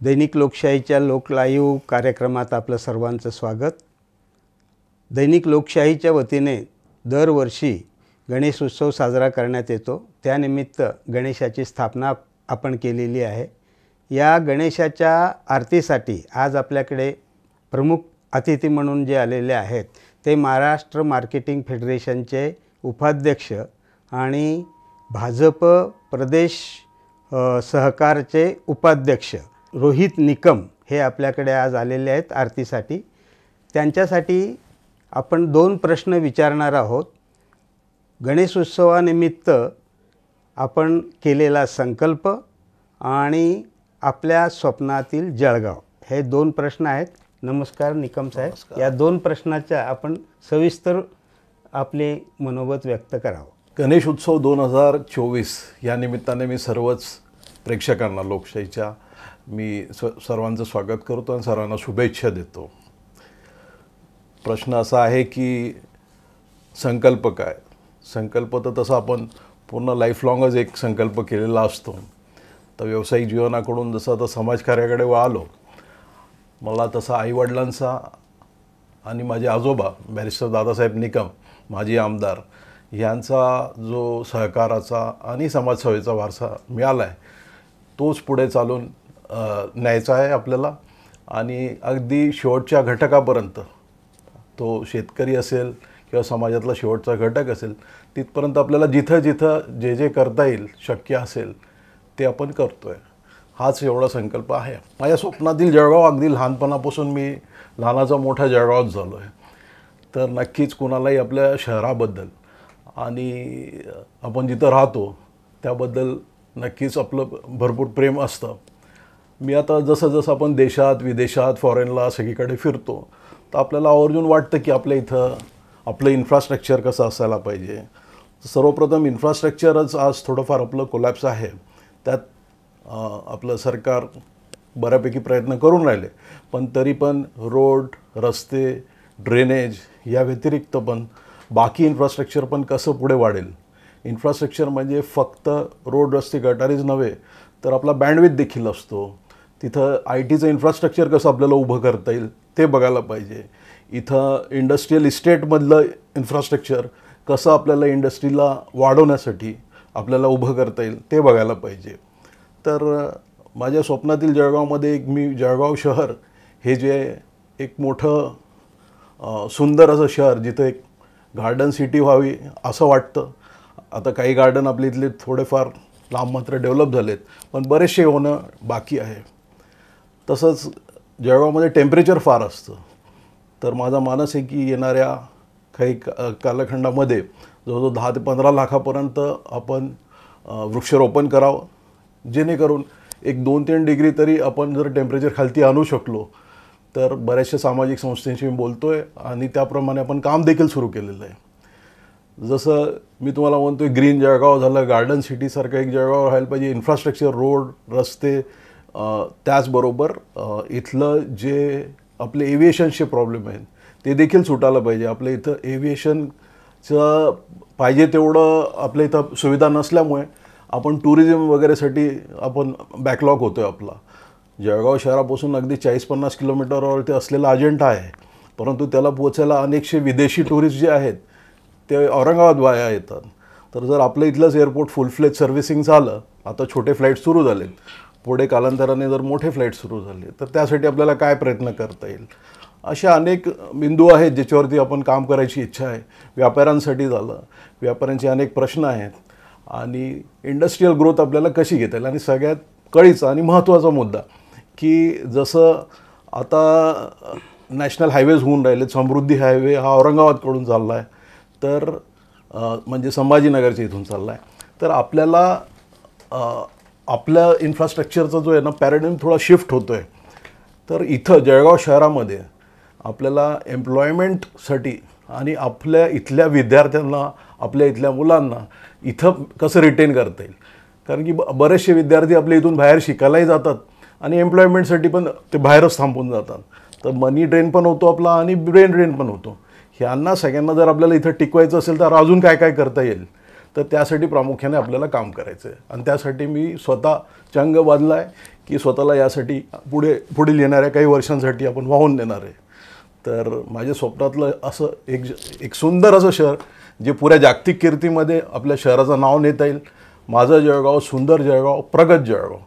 दैनिक लोकशाहीच्या लोक लाईव्ह कार्यक्रमात आपलं सर्वांचं स्वागत। दैनिक लोकशाहीच्या वतीने दरवर्षी गणेश उत्सव साजरा करण्यात येतो। त्यानिमित्त गणेशाची स्थापना आपण केलेली आहे। या गणेशाच्या आरतीसाठी आज आपल्याकडे प्रमुख अतिथी म्हणून जे आलेले आहेत ते महाराष्ट्र मार्केटिंग फेडरेशनचे उपाध्यक्ष आणि भाजप प्रदेश सहकारचे उपाध्यक्ष रोहित निकम हे आपल्याकडे आज आलेले आहेत आरतीसाठी। त्यांच्यासाठी आपण 2 प्रश्न विचारणार आहोत। गणेश उत्सवानिमित्त आपण केलेला संकल्प आणि आपल्या स्वप्नातील जळगाव हे 2 प्रश्न आहेत। नमस्कार निकम साहेब, या 2 प्रश्नाचा आपण सविस्तर आपले मनोगत व्यक्त करावं। गणेश उत्सव 2024 या निमित्ताने मी सर्वच प्रेक्षकांना लोकशाहीच्या मी सर्वांचं स्वागत करतो आणि सर्वांना शुभेच्छा देतो। प्रश्न असा आहे की संकल्प काय? संकल्प तर तसा आपण पूर्ण लाईफ लॉंगच एक संकल्प केलेला असतो। तर व्यावसायिक जीवनाकडून जसं आता समाजकार्याकडे वळालो, मला तसा आईवडिलांचा आणि माझे आजोबा बॅरिस्टर दादासाहेब निकम माजी आमदार यांचा जो सहकाराचा आणि समाजसेवेचा वारसा मिळाला आहे तोच पुढे चालून न्यायचा आहे आपल्याला। आणि अगदी शेवटच्या घटकापर्यंत, तो शेतकरी असेल किंवा समाजातला शेवटचा घटक असेल तिथपर्यंत आपल्याला जिथं जिथं जे जे करता येईल शक्य असेल ते आपण करतो आहे। हाच एवढा संकल्प आहे। माझ्या स्वप्नातील जळगाव अगदी लहानपणापासून मी लहानाचा मोठा जळगावच झालो आहे। तर नक्कीच कुणालाही आपल्या शहराबद्दल आणि आपण जिथं राहतो त्याबद्दल नक्कीच आपलं भरपूर प्रेम असतं। मी आता जसं जसं आपण देशात विदेशात फॉरेनला सगळीकडे फिरतो तर आपल्याला आवर्जून वाटतं की आपल्या इथं आपलं इन्फ्रास्ट्रक्चर कसं असायला पाहिजे। सर्वप्रथम इन्फ्रास्ट्रक्चरच आज थोडंफार आपलं कोलॅप्स आहे। त्यात आपलं सरकार बऱ्यापैकी प्रयत्न करून राहिले, पण तरी पण रोड, रस्ते, ड्रेनेज या व्यतिरिक्त पण बाकी इन्फ्रास्ट्रक्चर पण कसं पुढे वाढेल। इन्फ्रास्ट्रक्चर म्हणजे फक्त रोड, रस्ते, गटारीज नव्हे तर आपला बँडविड्थ देखील असतो। तिथं ITचं इन्फ्रास्ट्रक्चर कसं आपल्याला उभं करता येईल ते बघायला पाहिजे। इथं इंडस्ट्रियल इस्टेटमधलं इन्फ्रास्ट्रक्चर कसं आपल्याला इंडस्ट्रीला वाढवण्यासाठी आपल्याला उभं करता येईल ते बघायला पाहिजे। तर माझ्या स्वप्नातील जळगावमध्ये मी जळगाव शहर हे जे एक मोठं सुंदर असं शहर जिथं एक गार्डन सिटी व्हावी असं वाटतं। आता काही गार्डन आपले इथले थोडेफार लांब मात्र डेव्हलप झालेत, पण बरेचसे होणं बाकी आहे। तसंच जळगावमध्ये टेम्परेचर फार असतं। तर माझा मानस आहे की येणाऱ्या काही कालखंडामध्ये जवळजवळ 10 ते 15 लाखापर्यंत आपण वृक्षारोपण करावं, जेणेकरून एक 2-3 डिग्री तरी आपण जर टेम्परेचर खालती आणू शकलो तर बऱ्याचशा सामाजिक संस्थांशी मी बोलतो आहे आणि त्याप्रमाणे आपण काम देखील सुरू केलेलं आहे। जसं मी तुम्हाला म्हणतो आहे ग्रीन जळगाव झालं, गार्डन सिटीसारखं एक जळगाव राहायला पाहिजे। इन्फ्रास्ट्रक्चर, रोड, रस्ते, त्याचबरोबर इथलं जे आपले एव्हिएशनचे प्रॉब्लेम आहेत ते देखील सुटायला पाहिजे। आपल्या इथं एव्हिएशनचं पाहिजे तेवढं आपल्या इथं सुविधा नसल्यामुळे आपण टुरिझम वगैरेसाठी आपण बॅकलॉग होतो आहे आपला। जळगाव शहरापासून अगदी 40-50 किलोमीटरवरती असलेला अजिंठा आहे, परंतु त्याला पोचायला अनेकशे विदेशी टुरिस्ट जे आहेत ते औरंगाबाद वाया येतात। तर जर आपलं इथलंच एअरपोर्ट फुल फ्लेज सर्व्हिसिंग झालं, आता छोटे फ्लाईट सुरू झालेत, पुढे कालांतराने जर मोठे फ्लाईट सुरू झाले तर त्यासाठी आपल्याला काय प्रयत्न करता येईल, अशा अनेक बिंदू आहेत ज्याच्यावरती आपण काम करायची इच्छा आहे। व्यापाऱ्यांसाठी झालं, व्यापाऱ्यांचे अनेक प्रश्न आहेत आणि इंडस्ट्रियल ग्रोथ आपल्याला कशी घेता येईल। आणि सगळ्यात कळीचा आणि महत्त्वाचा मुद्दा की जसं आता नॅशनल हायवेज होऊन राहिले, समृद्धी हायवे हा औरंगाबादकडून चालला आहे, तर म्हणजे संभाजीनगरच्या इथून चालला आहे। तर आपल्याला आपल्या इन्फ्रास्ट्रक्चरचा जो आहे ना पॅराडाईम थोडा शिफ्ट होतो आहे। तर इथं जळगाव शहरामध्ये आपल्याला एम्प्लॉयमेंटसाठी आणि आपल्या इथल्या विद्यार्थ्यांना, आपल्या इथल्या मुलांना इथं कसं रिटेन करता येईल, कारण की बरेचसे विद्यार्थी आपल्या इथून बाहेर शिकायलाही जातात आणि एम्प्लॉयमेंटसाठी पण ते बाहेरच थांबून जातात। तर मनी ड्रेन पण होतो आपला आणि ब्रेन ड्रेन पण होतो। ह्यांना सगळ्यांना जर आपल्याला इथं टिकवायचं असेल तर अजून काय काय करता येईल, तर त्यासाठी प्रामुख्याने आपल्याला काम करायचं आहे आणि त्यासाठी मी स्वतः चंग बांधला आहे की स्वतःला यासाठी पुढील येणाऱ्या काही वर्षांसाठी आपण वाहून देणार आहे. तर माझ्या स्वप्नातलं असं एक सुंदर असं शहर जे पुऱ्या जागतिक कीर्तीमध्ये आपल्या शहराचं नाव नेता येईल. माझं जळगाव, सुंदर जळगाव, प्रगत जळगाव.